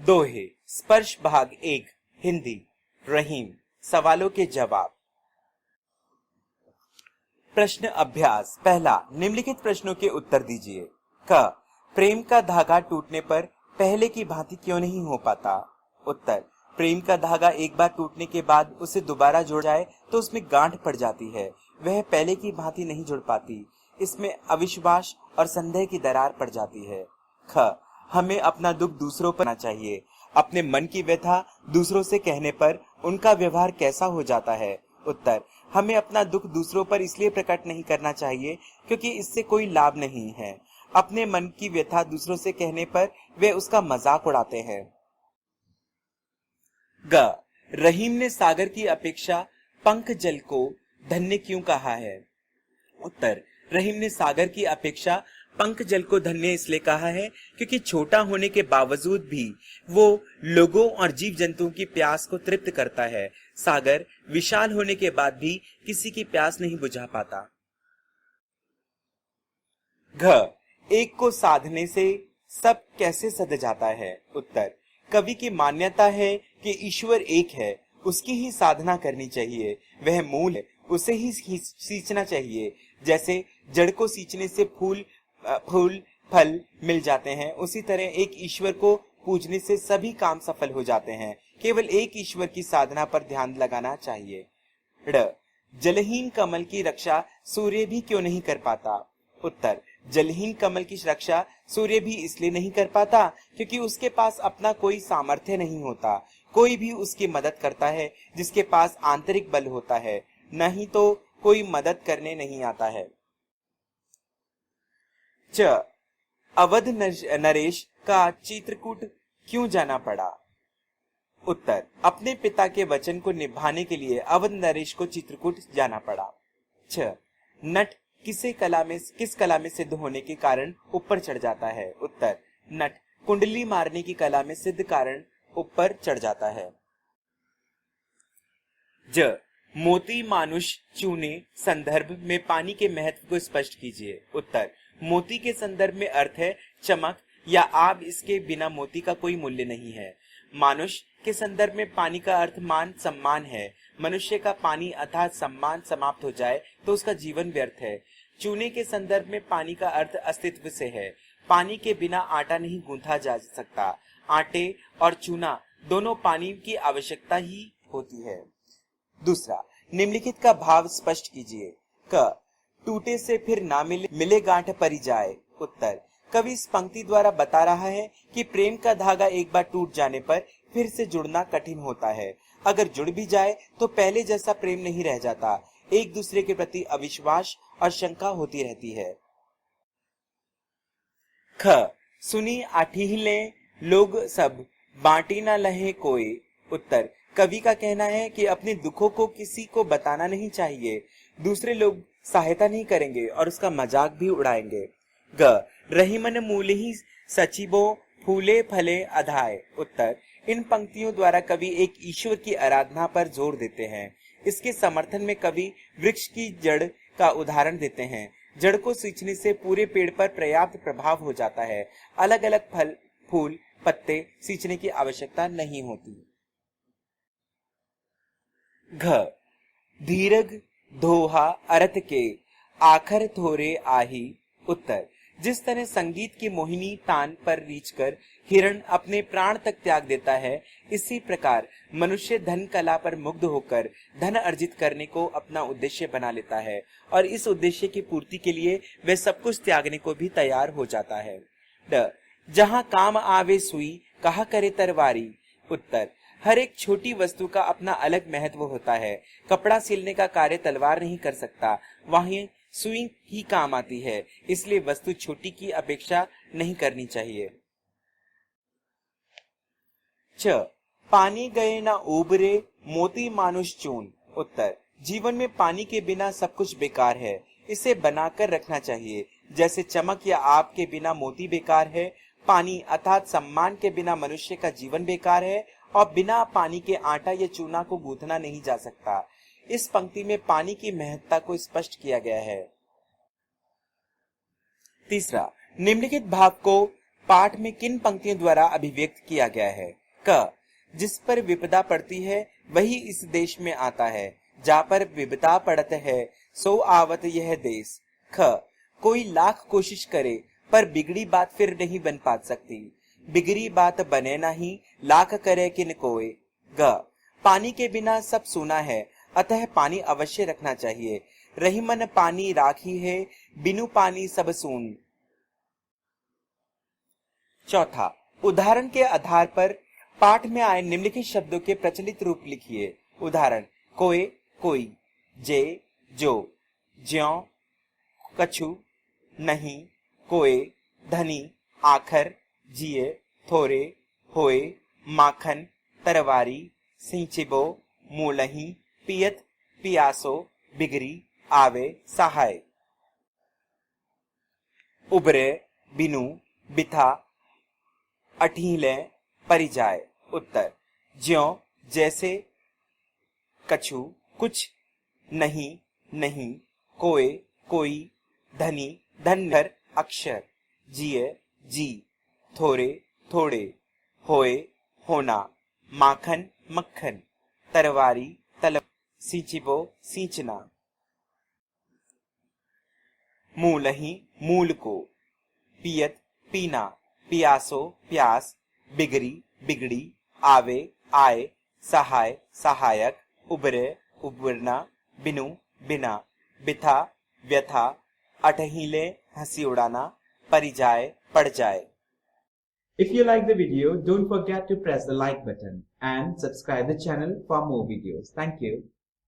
दोहे स्पर्श भाग 1 हिंदी। रहीम। सवालों के जवाब। प्रश्न अभ्यास पहला, निम्नलिखित प्रश्नों के उत्तर दीजिए। क, प्रेम का धागा टूटने पर पहले की भांति क्यों नहीं हो पाता? उत्तर, प्रेम का धागा एक बार टूटने के बाद उसे दोबारा जोड़ जाए तो उसमें गांठ पड़ जाती है, वह पहले की भांति नहीं जुड़ पाती। इसमें अविश्वास और संदेह की दरार पड़ जाती है। ख, हमें अपना दुख दूसरों पर ना चाहिए। अपने मन की व्यथा दूसरों से कहने पर उनका व्यवहार कैसा हो जाता है? उत्तर, हमें अपना दुख दूसरों पर इसलिए प्रकट नहीं करना चाहिए क्योंकि इससे कोई लाभ नहीं है। अपने मन की व्यथा दूसरों से कहने पर वे उसका मजाक उड़ाते हैं। ग, रहीम ने सागर की अपेक्षा पंख जल को धन्य क्यों कहा है? उत्तर, रहीम ने सागर की अपेक्षा पंख जल को धन्य इसलिए कहा है क्योंकि छोटा होने के बावजूद भी वो लोगों और जीव जंतुओं की प्यास को तृप्त करता है। सागर विशाल होने के बाद भी किसी की प्यास नहीं बुझा पाता। घ, एक को साधने से सब कैसे सध जाता है? उत्तर, कवि की मान्यता है कि ईश्वर एक है, उसकी ही साधना करनी चाहिए। वह मूल है, उसे ही सींचना चाहिए। जैसे जड़ को सींचने से फूल फल मिल जाते हैं, उसी तरह एक ईश्वर को पूजने से सभी काम सफल हो जाते हैं। केवल एक ईश्वर की साधना पर ध्यान लगाना चाहिए। ड़, जलहीन कमल की रक्षा सूर्य भी क्यों नहीं कर पाता? उत्तर, जलहीन कमल की रक्षा सूर्य भी इसलिए नहीं कर पाता क्योंकि उसके पास अपना कोई सामर्थ्य नहीं होता। कोई भी उसकी मदद करता है जिसके पास आंतरिक बल होता है, नहीं तो कोई मदद करने नहीं आता है। च, अवध नरेश का चित्रकूट क्यों जाना पड़ा? उत्तर, अपने पिता के वचन को निभाने के लिए अवध नरेश को चित्रकूट जाना पड़ा। छ, नट किस कला में सिद्ध होने के कारण ऊपर चढ़ जाता है? उत्तर, नट कुंडली मारने की कला में सिद्ध कारण ऊपर चढ़ जाता है। ज, मोती मानुष चूने संदर्भ में पानी के महत्व को स्पष्ट कीजिए। उत्तर, मोती के संदर्भ में अर्थ है चमक या आब, इसके बिना मोती का कोई मूल्य नहीं है। मानुष के संदर्भ में पानी का अर्थ मान सम्मान है। मनुष्य का पानी अर्थात सम्मान समाप्त हो जाए तो उसका जीवन व्यर्थ है। चूने के संदर्भ में पानी का अर्थ अस्तित्व से है। पानी के बिना आटा नहीं गूंथा जा सकता। आटे और चूना दोनों पानी की आवश्यकता ही होती है। दूसरा, निम्नलिखित का भाव स्पष्ट कीजिए। क, टूटे से फिर ना मिले गांठ परी जाए। उत्तर, कवि इस पंक्ति द्वारा बता रहा है कि प्रेम का धागा एक बार टूट जाने पर फिर से जुड़ना कठिन होता है। अगर जुड़ भी जाए तो पहले जैसा प्रेम नहीं रह जाता। एक दूसरे के प्रति अविश्वास और शंका होती रहती है। ख, सुनी आठिले लोग सब बांटी ना लहे कोई। उत्तर, कवि का कहना है कि अपने दुखों को किसी को बताना नहीं चाहिए। दूसरे लोग सहायता नहीं करेंगे और उसका मजाक भी उड़ाएंगे। ग, रहीमन मूल ही सचिबो फूले फले अधाय। उत्तर, इन पंक्तियों द्वारा कवि एक ईश्वर की आराधना पर जोर देते हैं। इसके समर्थन में कवि वृक्ष की जड़ का उदाहरण देते हैं। जड़ को सींचने से पूरे पेड़ पर पर्याप्त प्रभाव हो जाता है। अलग अलग फल, फूल, पत्ते सींचने की आवश्यकता नहीं होती। घ, धीरग धोहा अर्थ के आखर थोरे आही। उत्तर, जिस तरह संगीत की मोहिनी तान पर रीछकर हिरण अपने प्राण तक त्याग देता है, इसी प्रकार मनुष्य धन कला पर मुग्ध होकर धन अर्जित करने को अपना उद्देश्य बना लेता है और इस उद्देश्य की पूर्ति के लिए वह सब कुछ त्यागने को भी तैयार हो जाता है। ड, जहां काम आवे सुई कहा करे तरवारी। उत्तर, हर एक छोटी वस्तु का अपना अलग महत्व होता है। कपड़ा सिलने का कार्य तलवार नहीं कर सकता, वहीं सुई ही काम आती है। इसलिए वस्तु छोटी की अपेक्षा नहीं करनी चाहिए। च, पानी गए ना उबरे मोती मानुष चून। उत्तर, जीवन में पानी के बिना सब कुछ बेकार है, इसे बनाकर रखना चाहिए। जैसे चमक या आग के बिना मोती बेकार है, पानी अर्थात सम्मान के बिना मनुष्य का जीवन बेकार है और बिना पानी के आटा या चूना को गूंथना नहीं जा सकता। इस पंक्ति में पानी की महत्ता को स्पष्ट किया गया है। तीसरा, निम्नलिखित भाव को पाठ में किन पंक्तियों द्वारा अभिव्यक्त किया गया है? क, जिस पर विपदा पड़ती है वही इस देश में आता है, जा पर विपदा पड़त है सो आवत यह देश। ख, कोई लाख कोशिश करे पर बिगड़ी बात फिर नहीं बन पा सकती, बिगड़ी बात बने नहीं लाख करे किन कोय। ग, पानी के बिना सब सूना है, अतः पानी अवश्य रखना चाहिए, रही मन पानी राखी है, बिनु पानी सब सून। चौथा, उदाहरण के आधार पर पाठ में आए निम्नलिखित शब्दों के प्रचलित रूप लिखिए। उदाहरण, कोय, कोई, जे, जो, ज्यों, कछु, नहीं, कोय, धनी, आखर, जिए, थोरे, होए, माखन, तरवारी, सिंचिबो, मूलही, पियत, पियासो, बिगरी, आवे, सहाय। उबरे, बिनु, बिथा, अठीले, परिजाय। उत्तर, ज्यों जैसे, कछु कुछ, नहीं नहीं, कोय कोई, धनी धनधर अक्षर, जिए जी, थोरे थोड़े, होए होना, माखन मक्खन, तरवारी तलव, सींचिबो सींचना। मूलही मूल को, पियत पीना, पियासो प्यास, बिगड़ी बिगड़ी, आवे आए, सहाय सहायक, उबरे उबरना, बिनु बिना, बिथा व्यथा, अठहीले हंसी उड़ाना, परिजाए पड़ जाए। If you like the video, don't forget to press the like button and subscribe the channel for more videos. Thank you.